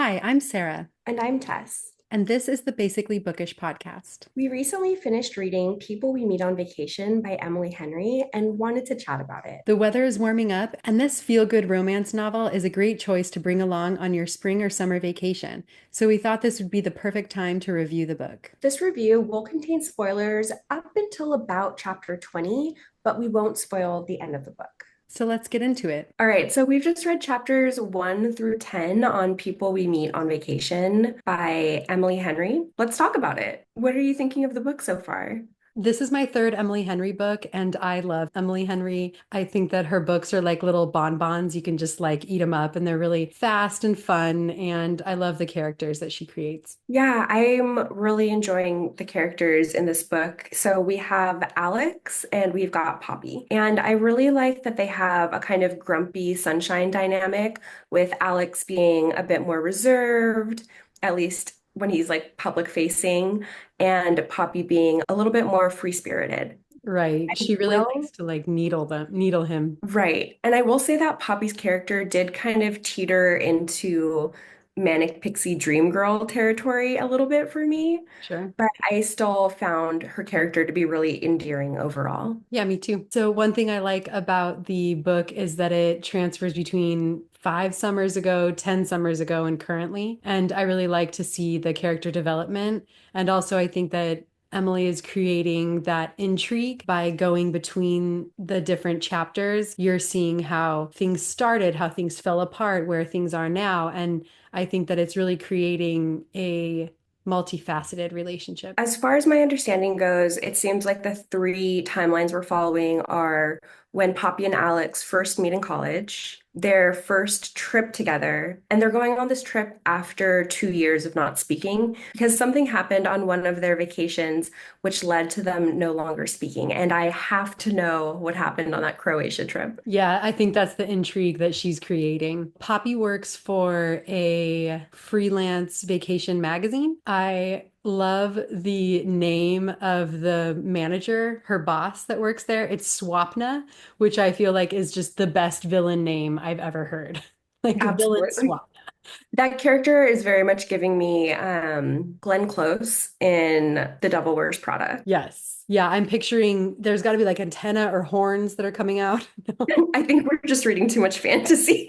Hi, I'm Sarah, And I'm Tess. and this is the Basically Bookish Podcast. We recently finished reading People We Meet on Vacation by Emily Henry and wanted to chat about it. The weather is warming up, and this feel-good romance novel is a great choice to bring along on your spring or summer vacation. So we thought this would be the perfect time to review the book. This review will contain spoilers up until about chapter 20, but we won't spoil the end of the book. So let's get into it. All right, so we've just read chapters 1 through 10 on People We Meet on Vacation by Emily Henry. Let's talk about it. What are you thinking of the book so far? This is my third Emily Henry book, and I love Emily Henry. I think that her books are like little bonbons. You can just like eat them up, and they're really fast and fun. And I love the characters that she creates. Yeah, I'm really enjoying the characters in this book. So we have Alex and we've got Poppy. And I really like that they have a kind of grumpy sunshine dynamic, with Alex being a bit more reserved, at least when he's like public facing, and Poppy being a little bit more free-spirited. Right. I She really will likes to like needle him. Right. And I will say that Poppy's character did kind of teeter into manic pixie dream girl territory a little bit for me, Sure. but I still found her character to be really endearing overall. Yeah, me too. So one thing I like about the book is that it transfers between 5 summers ago, 10 summers ago, and currently. And I really like to see the character development. And also, I think that Emily is creating that intrigue by going between the different chapters. You're seeing how things started, how things fell apart, where things are now. And I think that it's really creating a multifaceted relationship. As far as my understanding goes, it seems like the three timelines we're following are when Poppy and Alex first meet in college, their first trip together, and they're going on this trip after 2 years of not speaking because something happened on one of their vacations, which led to them no longer speaking. And I have to know what happened on that Croatia trip. Yeah, I think that's the intrigue that she's creating. Poppy works for a freelance vacation magazine. I love the name of the manager, her boss that works there. It's Swapna, which I feel like is just the best villain name I've ever heard. Like villain Absolutely. swap. That character is very much giving me Glenn Close in The Devil Wears Prada. Yes. Yeah, I'm picturing there's got to be like antenna or horns that are coming out. I think we're just reading too much fantasy.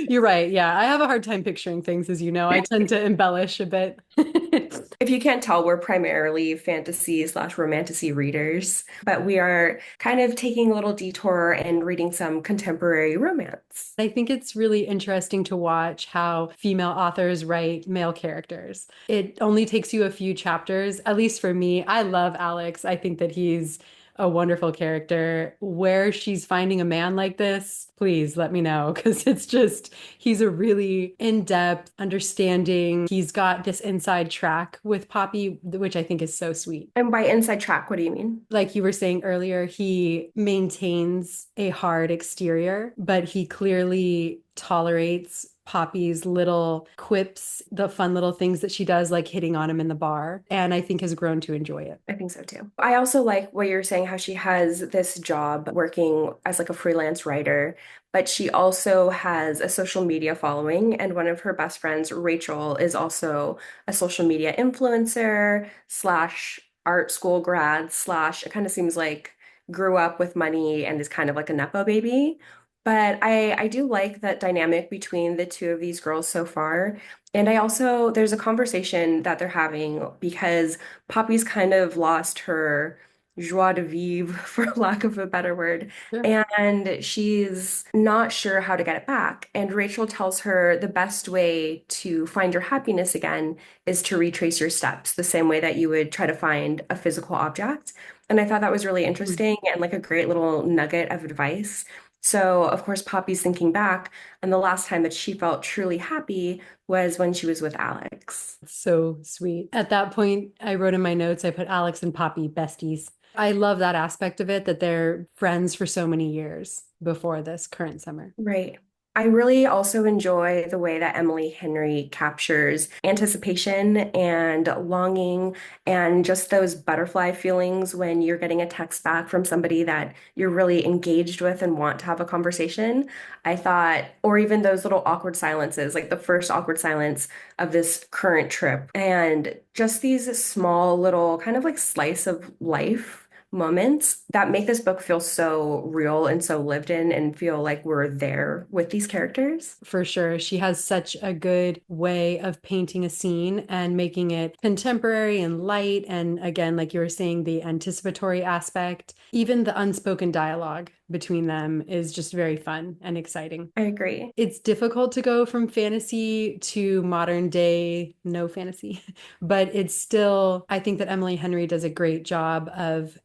You're right. Yeah, I have a hard time picturing things, as you know. I tend to embellish a bit. If you can't tell, we're primarily fantasy slash romantasy readers, but we are kind of taking a little detour and reading some contemporary romance. I think it's really interesting to watch how female authors write male characters. It only takes you a few chapters, at least for me. I love Alex. I think that he's a wonderful character. Where she's finding a man like this, please let me know because it's just, he's a really in-depth, understanding. He's got this inside track with Poppy, which I think is so sweet. And by inside track, what do you mean? Like you were saying earlier, he maintains a hard exterior, but he clearly tolerates Poppy's little quips, the fun little things that she does, like hitting on him in the bar, and I think has grown to enjoy it. I think so too. I also like what you're saying, how she has this job working as like a freelance writer, but she also has a social media following. And one of her best friends, Rachel, is also a social media influencer slash art school grad slash, it kind of seems like grew up with money and is kind of like a Nepo baby. But I do like that dynamic between the two of these girls so far. And I also, there's a conversation that they're having because Poppy's kind of lost her joie de vivre, for lack of a better word, Sure. and she's not sure how to get it back. And Rachel tells her the best way to find your happiness again is to retrace your steps, the same way that you would try to find a physical object. And I thought that was really interesting and like a great little nugget of advice. So, of course, Poppy's thinking back, and the last time that she felt truly happy was when she was with Alex. So sweet. At that point, I wrote in my notes, I put Alex and Poppy besties. I love that aspect of it, that they're friends for so many years before this current summer. Right. I really also enjoy the way that Emily Henry captures anticipation and longing and just those butterfly feelings when you're getting a text back from somebody that you're really engaged with and want to have a conversation. I thought, or even those little awkward silences, like the first awkward silence of this current trip, and just these small little kind of like slice of life moments that make this book feel so real and so lived in and feel like we're there with these characters. For sure. She has such a good way of painting a scene and making it contemporary and light. And again, like you were saying, the anticipatory aspect, even the unspoken dialogue between them is just very fun and exciting. I agree. It's difficult to go from fantasy to modern day, no fantasy, but it's still, I think that Emily Henry does a great job of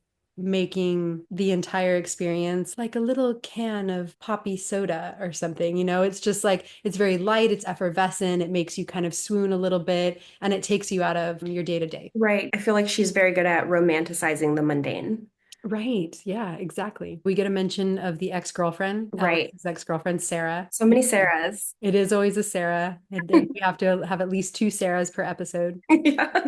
making the entire experience like a little can of poppy soda or something. It's just like, it's very light, it's effervescent, it makes you kind of swoon a little bit, and it takes you out of your day to day. Right. I feel like she's very good at romanticizing the mundane. Right. Yeah, exactly. We get a mention of the ex-girlfriend, Right. Alex's ex-girlfriend, Sarah. So many Sarahs. It is always a Sarah, and we have to have at least two Sarahs per episode. Yeah.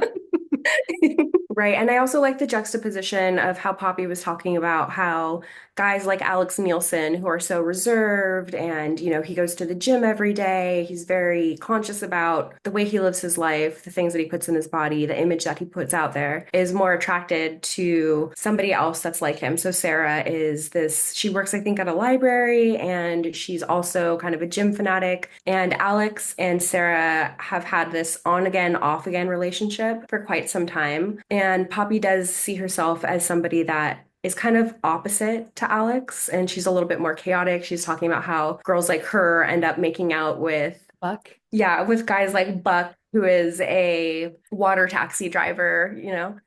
Right. And I also like the juxtaposition of how Poppy was talking about how guys like Alex Nielsen, who are so reserved and, he goes to the gym every day. He's very conscious about the way he lives his life, the things that he puts in his body, the image that he puts out there, is more attracted to somebody else that's like him. So Sarah is this, she works, I think, at a library and she's also kind of a gym fanatic. And Alex and Sarah have had this on again, off again relationship for quite some time. And Poppy does see herself as somebody that is kind of opposite to Alex, and she's a little bit more chaotic. She's talking about how girls like her end up making out with, Buck. yeah, with guys like Buck, who is a water taxi driver.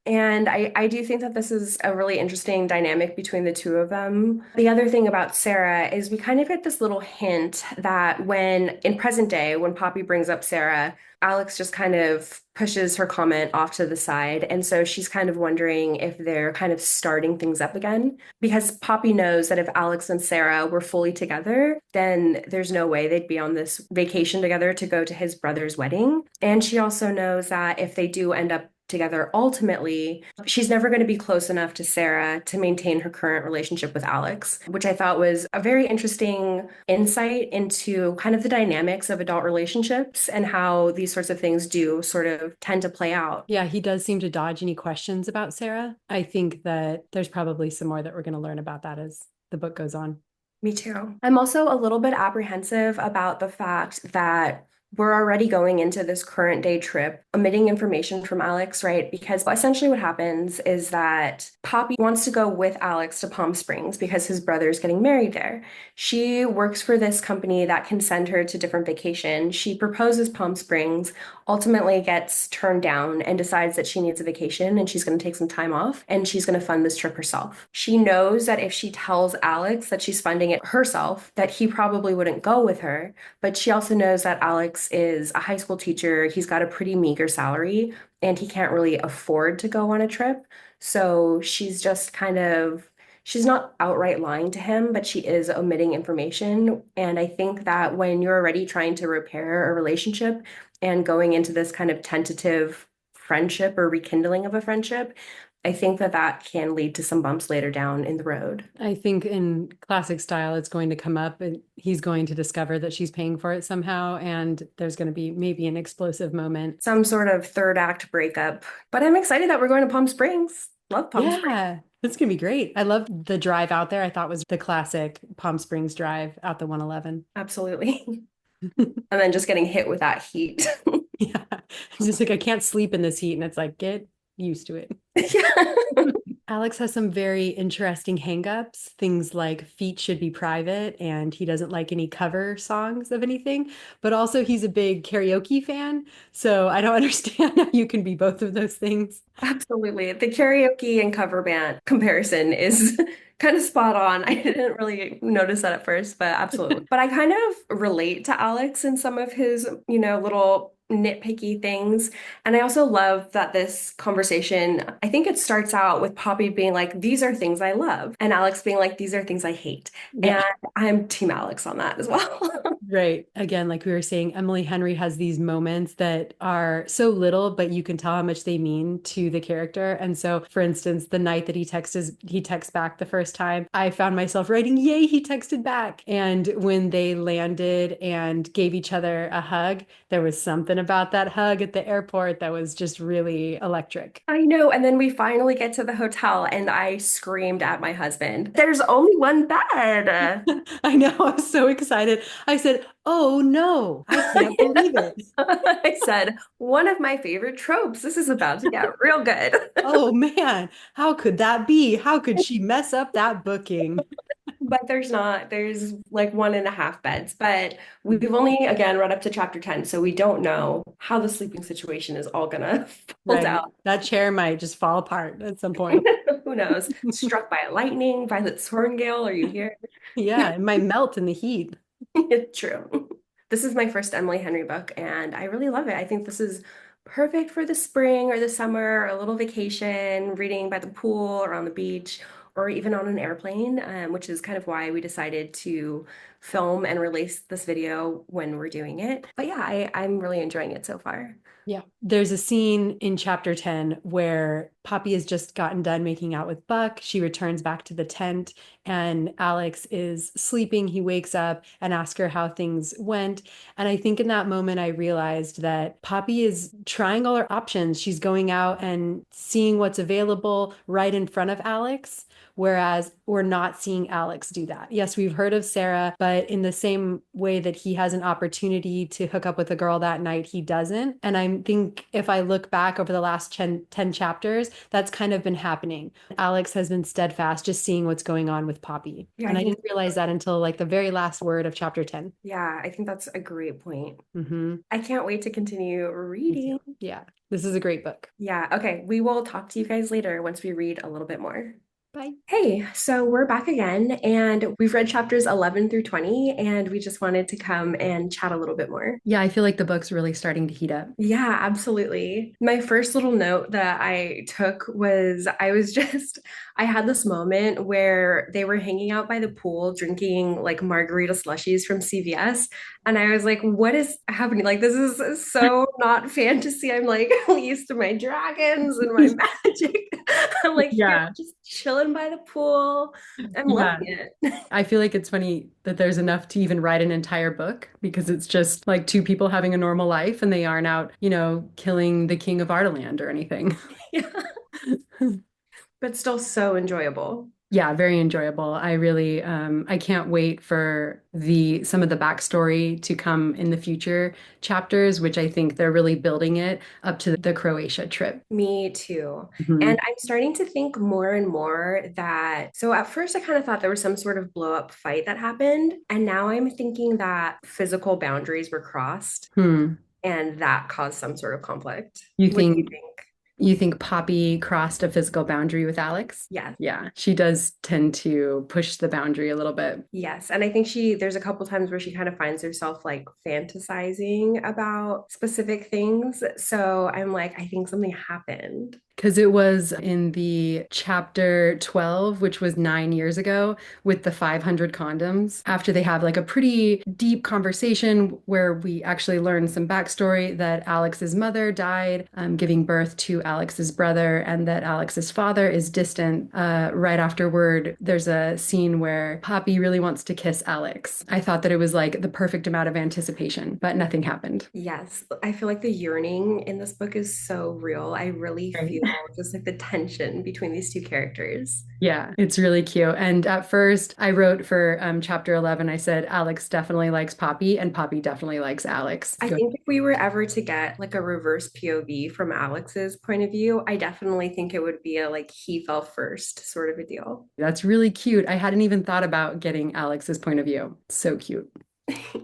And I do think that this is a really interesting dynamic between the two of them. The other thing about Sarah is we kind of get this little hint that when in present day, when Poppy brings up Sarah, Alex just kind of pushes her comment off to the side. And so she's kind of wondering if they're kind of starting things up again. Because Poppy knows that if Alex and Sarah were fully together, then there's no way they'd be on this vacation together to go to his brother's wedding. And she also knows that if they do end up together ultimately, she's never going to be close enough to Sarah to maintain her current relationship with Alex, which I thought was a very interesting insight into kind of the dynamics of adult relationships and how these sorts of things do sort of tend to play out. Yeah, he does seem to dodge any questions about Sarah. I think that there's probably some more that we're going to learn about that as the book goes on. Me too. I'm also a little bit apprehensive about the fact that we're already going into this current day trip, omitting information from Alex, right? Because essentially what happens is that Poppy wants to go with Alex to Palm Springs because his brother's getting married there. She works for this company that can send her to different vacations. She proposes Palm Springs, ultimately gets turned down and decides that she needs a vacation and she's going to take some time off and she's going to fund this trip herself. She knows that if she tells Alex that she's funding it herself, that he probably wouldn't go with her, but she also knows that Alex is a high school teacher. He's got a pretty meager salary and he can't really afford to go on a trip. So she's just kind of, she's not outright lying to him, but she is omitting information. And I think that when you're already trying to repair a relationship and going into this kind of tentative friendship or rekindling of a friendship, I think that that can lead to some bumps later down in the road. I think in classic style, it's going to come up and he's going to discover that she's paying for it somehow. And there's going to be maybe an explosive moment. Some sort of third act breakup. But I'm excited that we're going to Palm Springs. Love Palm Springs. Yeah, it's going to be great. I love the drive out there. I thought was the classic Palm Springs drive out the 111. Absolutely. And then just getting hit with that heat. Yeah. It's just like, I can't sleep in this heat. And it's like, get used to it. Yeah. Alex has some very interesting hangups, things like feet should be private, and he doesn't like any cover songs of anything, but also he's a big karaoke fan. So I don't understand how you can be both of those things. Absolutely. The karaoke and cover band comparison is kind of spot on. I didn't really notice that at first, but absolutely. But I kind of relate to Alex in some of his, little nitpicky things. And I also love that this conversation, I think it starts out with Poppy being like, these are things I love, and Alex being like, these are things I hate. Yeah. And I'm Team Alex on that as well. Right. Again, like we were saying, Emily Henry has these moments that are so little, but you can tell how much they mean to the character. And so, for instance, the night that he texts back the first time, I found myself writing, "Yay, he texted back." And when they landed and gave each other a hug, there was something about that hug at the airport that was just really electric. I know. And then we finally get to the hotel, and I screamed at my husband, there's only one bed. I know, I was so excited. I said, "Oh no, I can't believe it." I said, one of my favorite tropes. This is about to get real good. Oh man, how could that be? How could she mess up that booking? But there's not, there's like one and a half beds. But we've only, again, read up to chapter 10. So we don't know how the sleeping situation is all gonna fold Right. out. That chair might just fall apart at some point. Who knows? Struck by lightning, Violet Sorngale, are you here? Yeah, it might melt in the heat. It's true. This is my first Emily Henry book, and I really love it. I think this is perfect for the spring or the summer, or a little vacation, reading by the pool or on the beach, or even on an airplane, which is kind of why we decided to film and release this video when we're doing it. But yeah, I'm really enjoying it so far. Yeah. There's a scene in chapter 10 where Poppy has just gotten done making out with Buck. She returns back to the tent and Alex is sleeping. He wakes up and asks her how things went. And I think in that moment, I realized that Poppy is trying all her options. She's going out and seeing what's available right in front of Alex. Whereas we're not seeing Alex do that. Yes, we've heard of Sarah, but in the same way that he has an opportunity to hook up with a girl that night, he doesn't. And I think if I look back over the last 10 chapters, that's kind of been happening. Alex has been steadfast, just seeing what's going on with Poppy. Yeah, I And I think, didn't realize that until like the very last word of chapter 10. yeah, I think that's a great point. Hmm. I can't wait to continue Me too. reading. Yeah, this is a great book. Yeah, okay. We will talk to you guys later once we read a little bit more. Bye. Hey, so we're back again, and we've read chapters 11 through 20, and we just wanted to come and chat a little bit more. Yeah, I feel like the book's really starting to heat up. Yeah, absolutely. My first little note that I took was I had this moment where they were hanging out by the pool drinking like margarita slushies from CVS. And I was like, what is happening? Like, this is so not fantasy. I'm like used to my dragons and my magic. I'm like here, Yeah. just chilling by the pool. I'm Yeah. loving it. I feel like it's funny that there's enough to even write an entire book because it's just like two people having a normal life and they aren't out, killing the king of Ardaland or anything. Yeah, but still so enjoyable. Yeah, very enjoyable. I really, I can't wait for some of the backstory to come in the future chapters, which I think they're really building it up to the Croatia trip. Me too. Mhm. And I'm starting to think more and more that, so at first I kind of thought there was some sort of blow up fight that happened. And now I'm thinking that physical boundaries were crossed Hmm. and that caused some sort of conflict. You What do you think think? You think Poppy crossed a physical boundary with Alex? Yes. Yeah, she does tend to push the boundary a little bit. Yes. And I think there's a couple times where she kind of finds herself like fantasizing about specific things. So I'm like, I think something happened. Because it was in the chapter 12, which was 9 years ago, with the 500 condoms. After they have like a pretty deep conversation where we actually learn some backstory that Alex's mother died, giving birth to Alex's brother, and that Alex's father is distant. Right afterward, there's a scene where Poppy really wants to kiss Alex. I thought that it was like the perfect amount of anticipation, but nothing happened. Yes, I feel like the yearning in this book is so real. I really Right. feel just like the tension between these two characters. Yeah, it's really cute. And at first, I wrote for chapter 11, I said, Alex definitely likes Poppy, and Poppy definitely likes Alex. I think if we were ever to get like a reverse POV from Alex's point of view, I definitely think it would be a like he fell first sort of a deal. That's really cute. I hadn't even thought about getting Alex's point of view. So cute.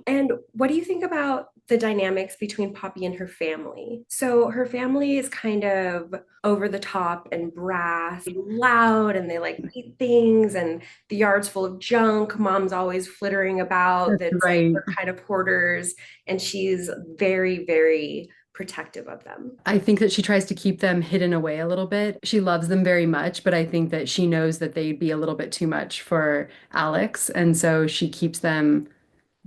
And what do you think about the dynamics between Poppy and her family. So her family is kind of over the top and brass, loud, and they like eat things, and the yard's full of junk. Mom's always flittering about. That's That's like right. they're kind of hoarders, and she's very, very protective of them. I think that she tries to keep them hidden away a little bit. She loves them very much, but I think that she knows that they'd be a little bit too much for Alex. And so she keeps them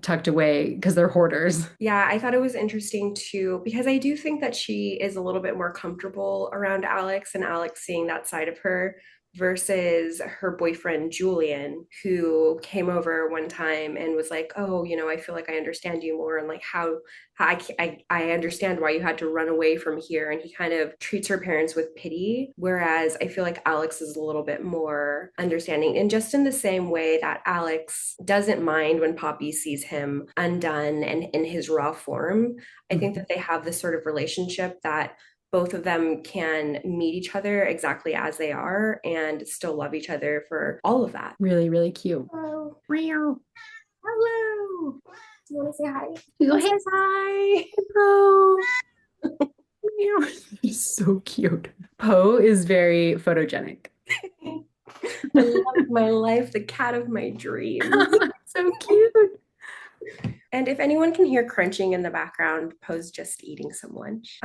tucked away because they're hoarders. Yeah, I thought it was interesting too, because I do think that she is a little bit more comfortable around Alex and Alex seeing that side of her versus her boyfriend Julian, who came over one time and was like, "Oh, I feel like I understand you more, and like how I understand why you had to run away from here." And he kind of treats her parents with pity, whereas I feel like Alex is a little bit more understanding. And just in the same way that Alex doesn't mind when Poppy sees him undone and in his raw form, I think Mhm. that they have this sort of relationship that both of them can meet each other exactly as they are and still love each other for all of that. Really, really cute. Hello. Meow. Hello. Do you want to say hi? You go, Who hey, says hi? Poe. Meow. He's so cute. Poe is very photogenic. The love of my life, the cat of my dreams. So cute. And if anyone can hear crunching in the background, Poe's just eating some lunch.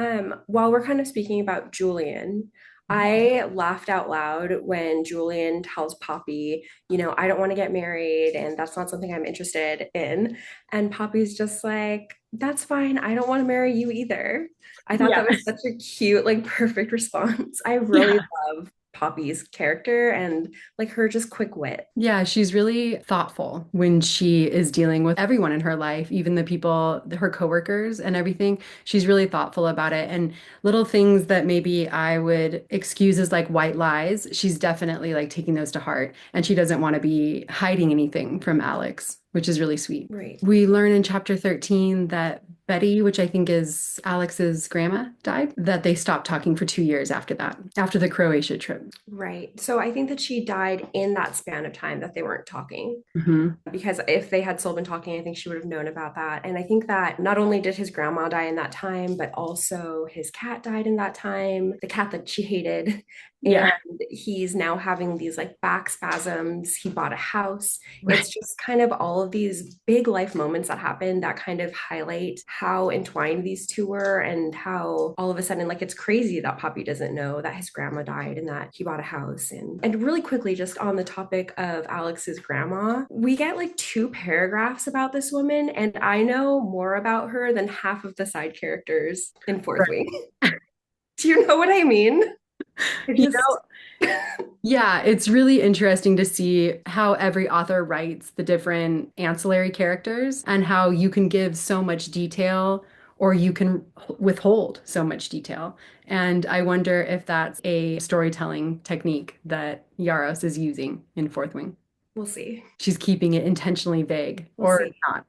While we're kind of speaking about Julian, I laughed out loud when Julian tells Poppy, I don't want to get married and that's not something I'm interested in. And Poppy's just like, that's fine. I don't want to marry you either. I thought Yeah. that was such a cute, like perfect response. I really Yeah. love Poppy's character and like her just quick wit. Yeah, she's really thoughtful when she is dealing with everyone in her life, even the people, her coworkers and everything. She's really thoughtful about it. And little things that maybe I would excuse as like white lies, she's definitely like taking those to heart. And she doesn't want to be hiding anything from Alex, which is really sweet. Right. We learn in chapter 13 that Betty, which I think is Alex's grandma, died, that they stopped talking for 2 years after that, after the Croatia trip. Right. So I think that she died in that span of time that they weren't talking. Hmm. Because if they had still been talking, I think she would have known about that. And I think that not only did his grandma die in that time, but also his cat died in that time, the cat that she hated. And Yeah. he's now having these like back spasms. He bought a house. Right. It's just kind of all of these big life moments that happen that kind of highlight how entwined these two were and how all of a sudden, like, it's crazy that Poppy doesn't know that his grandma died and that he bought a house. And really quickly, just on the topic of Alex's grandma, we get like 2 paragraphs about this woman, and I know more about her than half of the side characters in Fourth Wing. Do you know what I mean? It You just know, yeah, it's really interesting to see how every author writes the different ancillary characters and how you can give so much detail or you can withhold so much detail. And I wonder if that's a storytelling technique that Yaros is using in Fourth Wing. we'll see. She's keeping it intentionally vague We'll or see. not.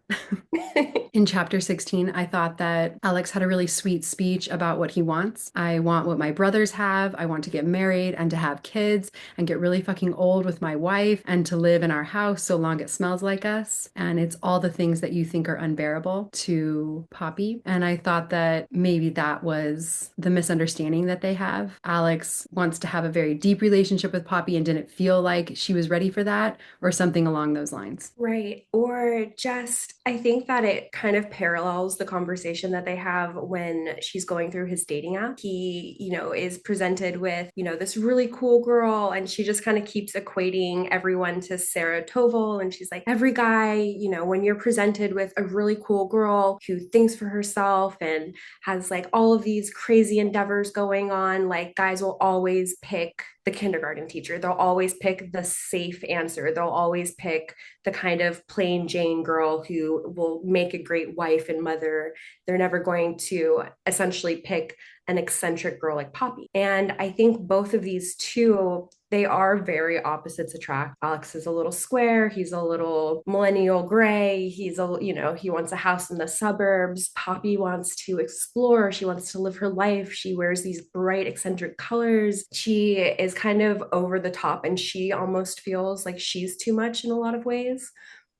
In chapter 16, I thought that Alex had a really sweet speech about what he wants. I want what my brothers have. I want to get married and to have kids and get really fucking old with my wife and to live in our house so long it smells like us. And it's all the things that you think are unbearable to Poppy. And I thought that maybe that was the misunderstanding that they have. Alex wants to have a very deep relationship with Poppy and didn't feel like she was ready for that or something along those lines. Right. Or just, I think that it kind of parallels the conversation that they have when she's going through his dating app. He, is presented with, this really cool girl, and she just kind of keeps equating everyone to Sarah Toval. And she's like, every guy, when you're presented with a really cool girl who thinks for herself and has like all of these crazy endeavors going on, like guys will always pick the kindergarten teacher. They'll always pick the safe answer. They'll always pick the kind of plain Jane girl who will make a great wife and mother. They're never going to essentially pick an eccentric girl like Poppy. And I think both of these two, they are very opposites attract. Alex is a little square. He's a little millennial gray. He wants a house in the suburbs. Poppy wants to explore. She wants to live her life. She wears these bright, eccentric colors. She is kind of over the top and she almost feels like she's too much in a lot of ways.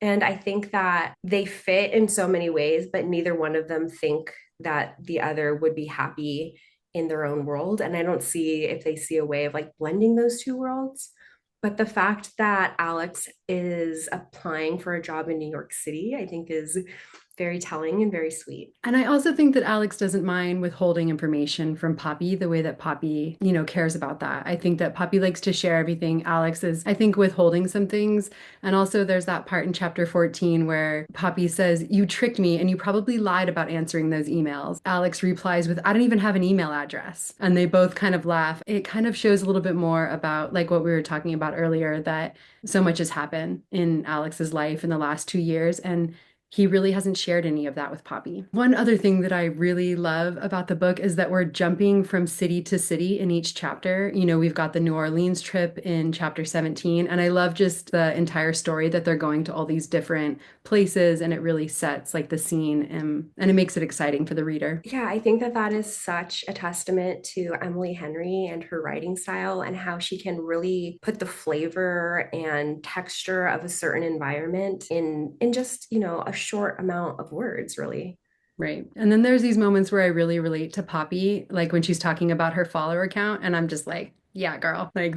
And I think that they fit in so many ways, but neither one of them think that the other would be happy in their own world. And I don't see if they see a way of like blending those two worlds. But the fact that Alex is applying for a job in New York City, I think is very telling and very sweet. And I also think that Alex doesn't mind withholding information from Poppy the way that Poppy, cares about that. I think that Poppy likes to share everything. Alex is, I think, withholding some things. And also, there's that part in chapter 14 where Poppy says, "You tricked me and you probably lied about answering those emails." Alex replies with, "I don't even have an email address." And they both kind of laugh. It kind of shows a little bit more about, like what we were talking about earlier, that so much has happened in Alex's life in the last 2 years. And he really hasn't shared any of that with Poppy. One other thing that I really love about the book is that we're jumping from city to city in each chapter. We've got the New Orleans trip in chapter 17, and I love just the entire story that they're going to all these different places, and it really sets like the scene and it makes it exciting for the reader. Yeah, I think that that is such a testament to Emily Henry and her writing style and how she can really put the flavor and texture of a certain environment in just, a short amount of words, really. Right. And then there's these moments where I really relate to Poppy, like when she's talking about her follower count, and I'm just like, yeah, girl, like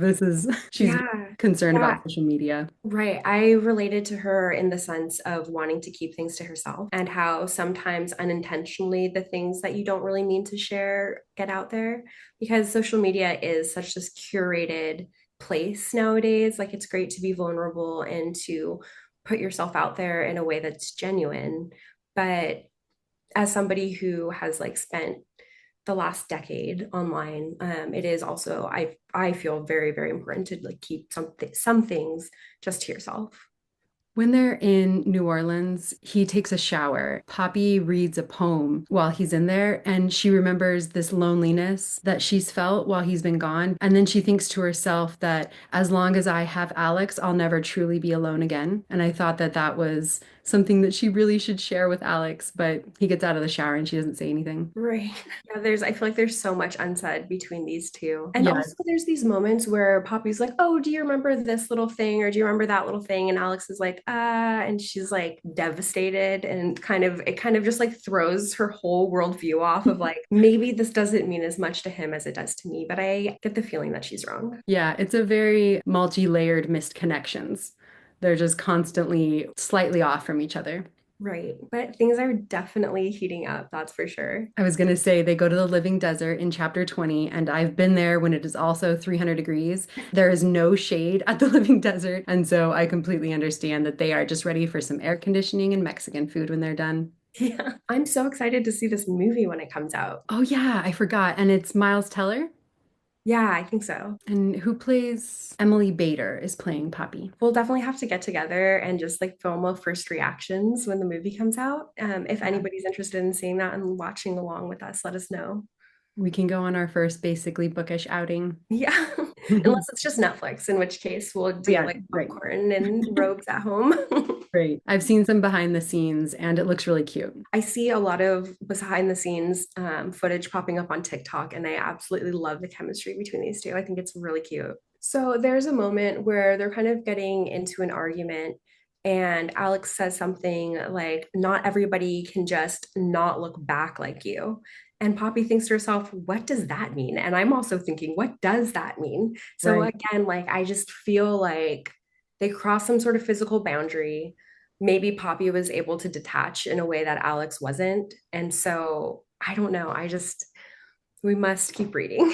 she's Yeah. concerned Yeah, about social media. right. I related to her in the sense of wanting to keep things to herself and how sometimes unintentionally the things that you don't really mean to share get out there because social media is such this curated place nowadays. Like it's great to be vulnerable and to put yourself out there in a way that's genuine. But as somebody who has like spent the last decade online, it is also I feel very very important to like keep some things just to yourself. When they're in New Orleans, he takes a shower. Poppy reads a poem while he's in there, and she remembers this loneliness that she's felt while he's been gone. And then she thinks to herself that as long as I have Alex, I'll never truly be alone again. And I thought that that was something that she really should share with Alex, but he gets out of the shower and she doesn't say anything. Right. Yeah, I feel like there's so much unsaid between these two. And Yeah, also there's these moments where Poppy's like, "Oh, do you remember this little thing or do you remember that little thing?" And Alex is like, and she's like devastated and kind of just like throws her whole worldview off of like, maybe this doesn't mean as much to him as it does to me, but I get the feeling that she's wrong. yeah, it's a very multi-layered missed connections. They're just constantly slightly off from each other. Right. But things are definitely heating up, that's for sure. I was going to say they go to the living desert in chapter 20, and I've been there when it is also 300 degrees. There is no shade at the living desert. And so I completely understand that they are just ready for some air conditioning and Mexican food when they're done. Yeah. I'm so excited to see this movie when it comes out. Oh, yeah, I forgot. And it's Miles Teller. Yeah, I think so. And who plays Emily Bader is playing Poppy. We'll definitely have to get together and just like film a first reactions when the movie comes out. If Yeah. anybody's interested in seeing that and watching along with us, let us know. We can go on our first basically bookish outing. Yeah, unless it's just Netflix, in which case we'll do Yeah, like right. popcorn and robes at home. Great. I've seen some behind the scenes and it looks really cute. I see a lot of behind the scenes footage popping up on TikTok, and I absolutely love the chemistry between these two. I think it's really cute. So there's a moment where they're kind of getting into an argument, and Alex says something like, "Not everybody can just not look back like you." And Poppy thinks to herself, what does that mean? And I'm also thinking, what does that mean? So Right. again, like I just feel like they cross some sort of physical boundary. Maybe Poppy was able to detach in a way that Alex wasn't. And so I don't know. We must keep reading.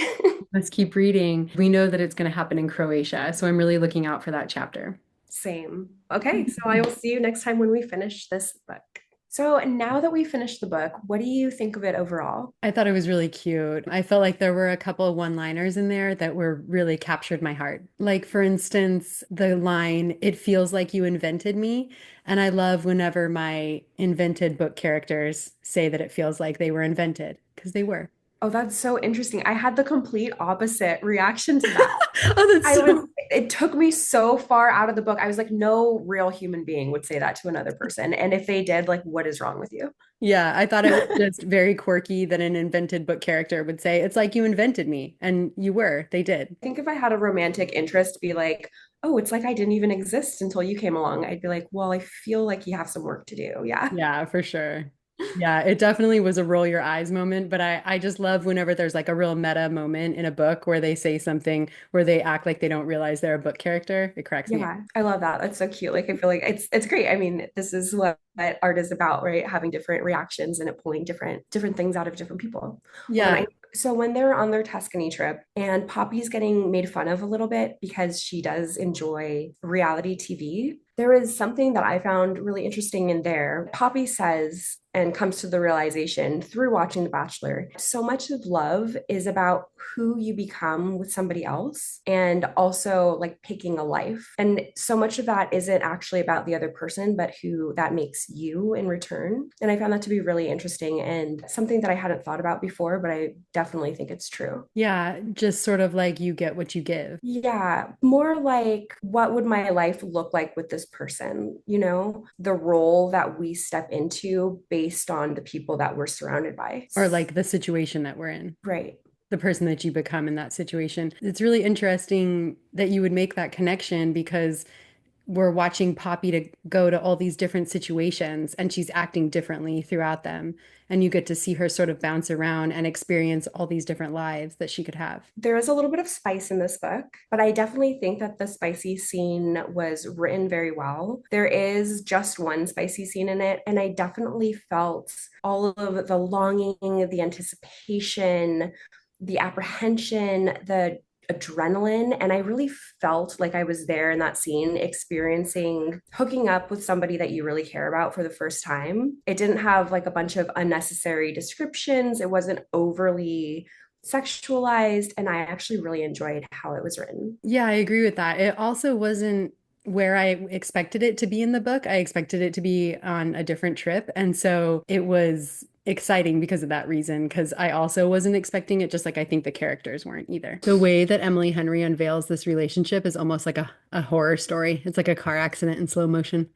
Let's keep reading. We know that it's going to happen in Croatia, so I'm really looking out for that chapter. Same. Okay, so I will see you next time when we finish this book. So now that we finished the book, what do you think of it overall? I thought it was really cute. I felt like there were a couple of one-liners in there that were really captured my heart. Like, for instance, the line, "It feels like you invented me." And I love whenever my invented book characters say that it feels like they were invented, because they were. Oh, that's so interesting. I had the complete opposite reaction to that. Oh, that's so. It took me so far out of the book. I was like, no real human being would say that to another person. And if they did, like, what is wrong with you? Yeah, I thought it was just very quirky that an invented book character would say, "It's like you invented me." And you were. They did. I think if I had a romantic interest be like, oh, it's like I didn't even exist until you came along, I'd be like, well, I feel like you have some work to do. Yeah. Yeah, for sure. Yeah, it definitely was a roll your eyes moment, but I just love whenever there's like a real meta moment in a book where they say something where they act like they don't realize they're a book character. It cracks me up. Yeah, I love that. That's so cute. Like I feel like it's great. I mean, this is what art is about, right? Having different reactions and it pulling different things out of different people. Yeah. So when they're on their Tuscany trip and Poppy's getting made fun of a little bit because she does enjoy reality TV, there is something that I found really interesting in there. Poppy says and comes to the realization through watching The Bachelor, so much of love is about who you become with somebody else and also like picking a life. And so much of that isn't actually about the other person, but who that makes you in return. And I found that to be really interesting and something that I hadn't thought about before, but I definitely think it's true. Yeah, just sort of like you get what you give. Yeah, more like what would my life look like with this person? You know, the role that we step into based on the people that we're surrounded by. Or like the situation that we're in, Right. the person that you become in that situation. It's really interesting that you would make that connection because we're watching Poppy to go to all these different situations and she's acting differently throughout them. And you get to see her sort of bounce around and experience all these different lives that she could have. There is a little bit of spice in this book, but I definitely think that the spicy scene was written very well. There is just one spicy scene in it, and I definitely felt all of the longing, the anticipation, the apprehension, the adrenaline. And I really felt like I was there in that scene, experiencing hooking up with somebody that you really care about for the first time. It didn't have like a bunch of unnecessary descriptions, it wasn't overly sexualized, and I actually really enjoyed how it was written. Yeah, I agree with that. It also wasn't where I expected it to be in the book. I expected it to be on a different trip. And so it was exciting because of that reason, because I also wasn't expecting it, just like I think the characters weren't either. The way that Emily Henry unveils this relationship is almost like a horror story. It's like a car accident in slow motion.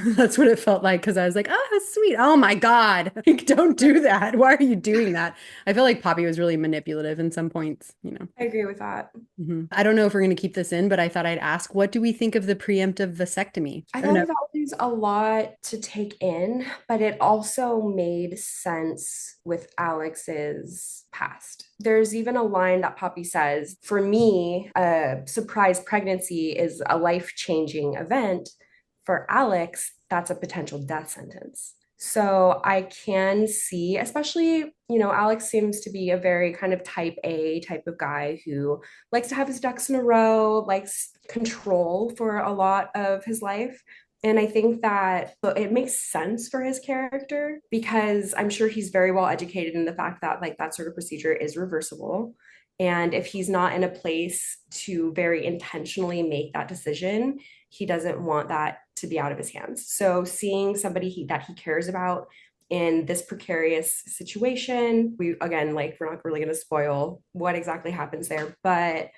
That's what it felt like because I was like, oh, that's sweet. Oh my God. Like, don't do that. Why are you doing that? I feel like Poppy was really manipulative in some points, you know. I agree with that. I don't know if we're going to keep this in, but I thought I'd ask, what do we think of the preemptive vasectomy? I Or thought no? that was a lot to take in, but it also made sense with Alex's past. There's even a line that Poppy says, for me, a surprise pregnancy is a life-changing event. For Alex, that's a potential death sentence. So I can see, especially, Alex seems to be a very kind of type A type of guy who likes to have his ducks in a row, likes control for a lot of his life. And I think that it makes sense for his character because I'm sure he's very well educated in the fact that like that sort of procedure is reversible. And if he's not in a place to very intentionally make that decision, he doesn't want that to be out of his hands. So seeing somebody that he cares about in this precarious situation, we again, like we're not really going to spoil what exactly happens there, but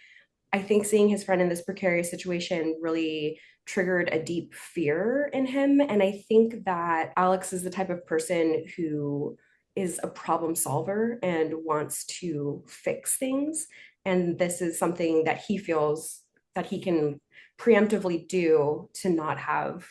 I think seeing his friend in this precarious situation really triggered a deep fear in him. And I think that Alex is the type of person who is a problem solver and wants to fix things. And this is something that he feels that he can preemptively do to not have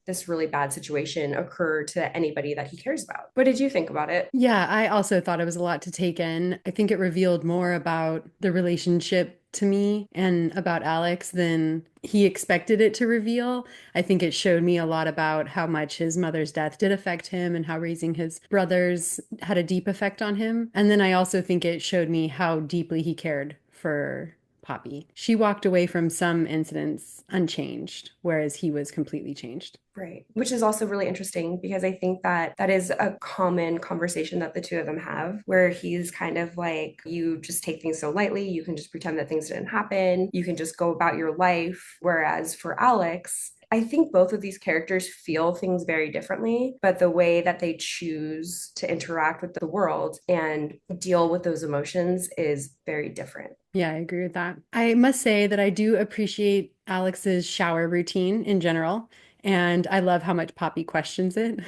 this really bad situation occur to anybody that he cares about. What did you think about it? Yeah, I also thought it was a lot to take in. I think it revealed more about the relationship to me and about Alex than he expected it to reveal. I think it showed me a lot about how much his mother's death did affect him and how raising his brothers had a deep effect on him. And then I also think it showed me how deeply he cared for Poppy. She walked away from some incidents unchanged, whereas he was completely changed. Right. Which is also really interesting because I think that that is a common conversation that the two of them have, where he's kind of like, you just take things so lightly. You can just pretend that things didn't happen. You can just go about your life. Whereas for Alex, I think both of these characters feel things very differently, but the way that they choose to interact with the world and deal with those emotions is very different. Yeah, I agree with that. I must say that I do appreciate Alex's shower routine in general, and I love how much Poppy questions it.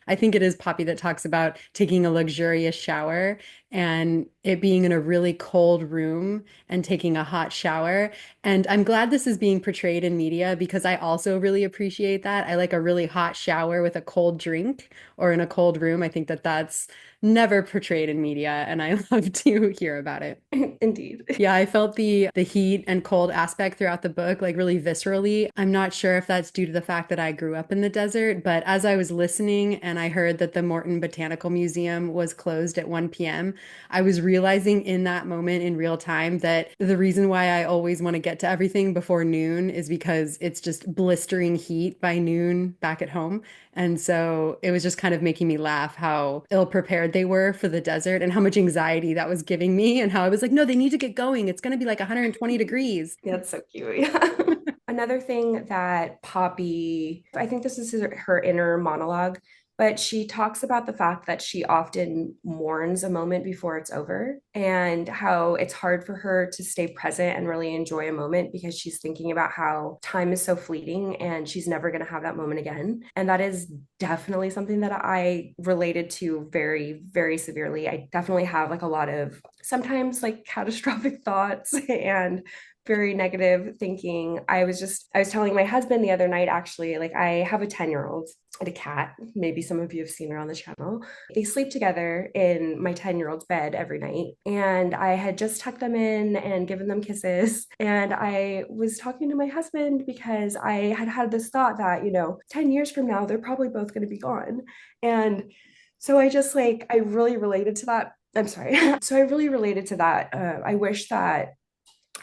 I think it is Poppy that talks about taking a luxurious shower and it being in a really cold room and taking a hot shower. And I'm glad this is being portrayed in media because I also really appreciate that. I like a really hot shower with a cold drink or in a cold room. I think that that's never portrayed in media, and I love to hear about it. Indeed. Yeah, I felt the heat and cold aspect throughout the book, like really viscerally. I'm not sure if that's due to the fact that I grew up in the desert, but as I was listening and I heard that the Morton Botanical Museum was closed at 1 p.m., I was realizing in that moment in real time that the reason why I always want to get to everything before noon is because it's just blistering heat by noon back at home. And so it was just kind of making me laugh how ill prepared they were for the desert and how much anxiety that was giving me, and how I was like, no, they need to get going. It's going to be like 120 degrees. Yeah, that's so cute. Yeah. Another thing that Poppy, I think this is her inner monologue, but she talks about the fact that she often mourns a moment before it's over and how it's hard for her to stay present and really enjoy a moment because she's thinking about how time is so fleeting and she's never going to have that moment again. And that is definitely something that I related to very, very severely. I definitely have like a lot of sometimes like catastrophic thoughts and very negative thinking. I was telling my husband the other night, actually, like I have a 10-year-old and a cat. Maybe some of you have seen her on the channel. They sleep together in my 10-year-old's bed every night. And I had just tucked them in and given them kisses. And I was talking to my husband because I had had this thought that, 10 years from now, they're probably both going to be gone. And so I just like, I really related to that. I'm sorry. So I really related to that. I wish that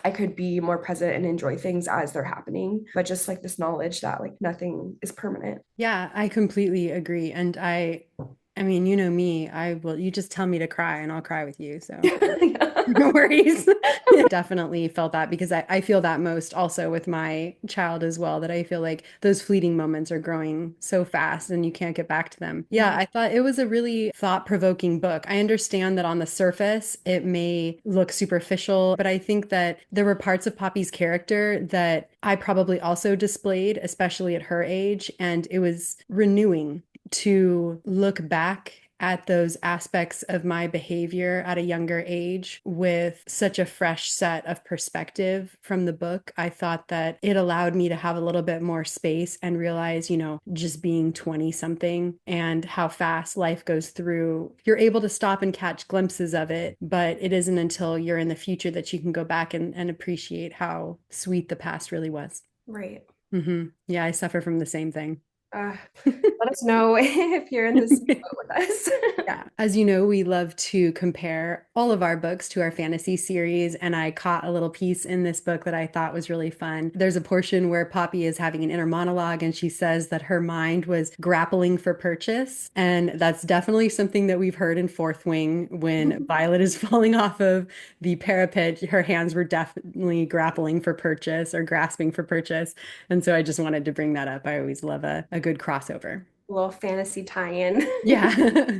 I could be more present and enjoy things as they're happening, but just like this knowledge that like nothing is permanent. Yeah, I completely agree. And I mean, you know me, I will, you just tell me to cry and I'll cry with you. So no worries. Definitely felt that because I feel that most also with my child as well, that I feel like those fleeting moments are growing so fast and you can't get back to them. Yeah, Yeah. I thought it was a really thought-provoking book. I understand that on the surface it may look superficial, but I think that there were parts of Poppy's character that I probably also displayed, especially at her age, and it was renewing to look back at those aspects of my behavior at a younger age with such a fresh set of perspective from the book. I thought that it allowed me to have a little bit more space and realize, just being 20 something and how fast life goes through. You're able to stop and catch glimpses of it, but it isn't until you're in the future that you can go back and appreciate how sweet the past really was. Right. Yeah, I suffer from the same thing. Uh, Let us know if you're in this boat with us. Yeah. As you know, we love to compare all of our books to our fantasy series, and I caught a little piece in this book that I thought was really fun. There's a portion where Poppy is having an inner monologue, and she says that her mind was grappling for purchase. And that's definitely something that we've heard in Fourth Wing when Violet is falling off of the parapet. Her hands were definitely grappling for purchase or grasping for purchase. And so I just wanted to bring that up. I always love a good crossover. Little fantasy tie-in. Yeah.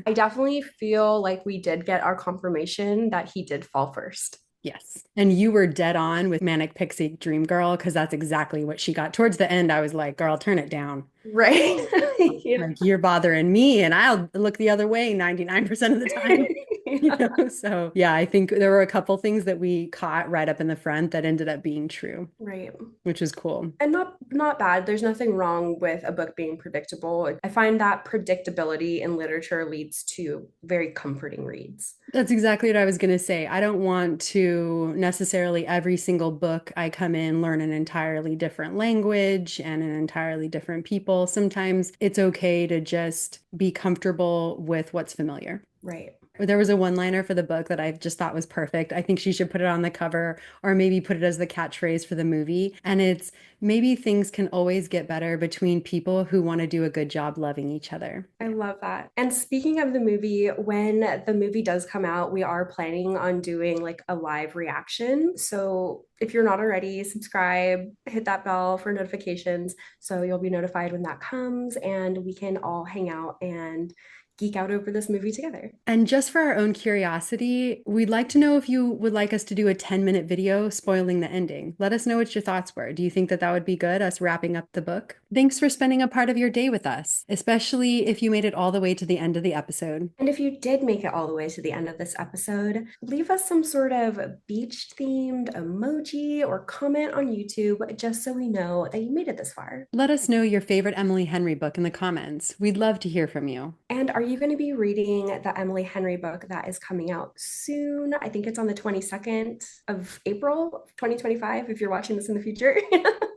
I definitely feel like we did get our confirmation that he did fall first. Yes. And you were dead on with Manic Pixie Dream Girl because that's exactly what she got. Towards the end, I was like, girl, turn it down. Right. Yeah. Like, you're bothering me, and I'll look the other way 99% of the time. Yeah. So yeah, I think there were a couple things that we caught right up in the front that ended up being true, Right. which is cool. And not bad. There's nothing wrong with a book being predictable. I find that predictability in literature leads to very comforting reads. That's exactly what I was going to say. I don't want to necessarily every single book I come in learn an entirely different language and an entirely different people. Sometimes it's okay to just be comfortable with what's familiar. Right. There was a one-liner for the book that I just thought was perfect. I think she should put it on the cover or maybe put it as the catchphrase for the movie. And it's maybe things can always get better between people who want to do a good job loving each other. I love that. And speaking of the movie, when the movie does come out, we are planning on doing like a live reaction. So if you're not already, subscribe, hit that bell for notifications so you'll be notified when that comes and we can all hang out and geek out over this movie together. And just for our own curiosity, we'd like to know if you would like us to do a 10-minute video spoiling the ending. Let us know what your thoughts were. Do you think that that would be good, us wrapping up the book? Thanks for spending a part of your day with us, especially if you made it all the way to the end of the episode. And if you did make it all the way to the end of this episode, leave us some sort of beach themed emoji or comment on YouTube just so we know that you made it this far. Let us know your favorite Emily Henry book in the comments. We'd love to hear from you. And are you going to be reading the Emily Henry book that is coming out soon? I think it's on the 22nd of April, 2025, if you're watching this in the future.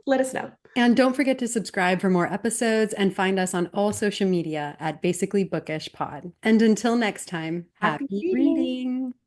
Let us know. And don't forget to subscribe for more episodes and find us on all social media at Basically Bookish Pod. And until next time, Happy happy reading. reading!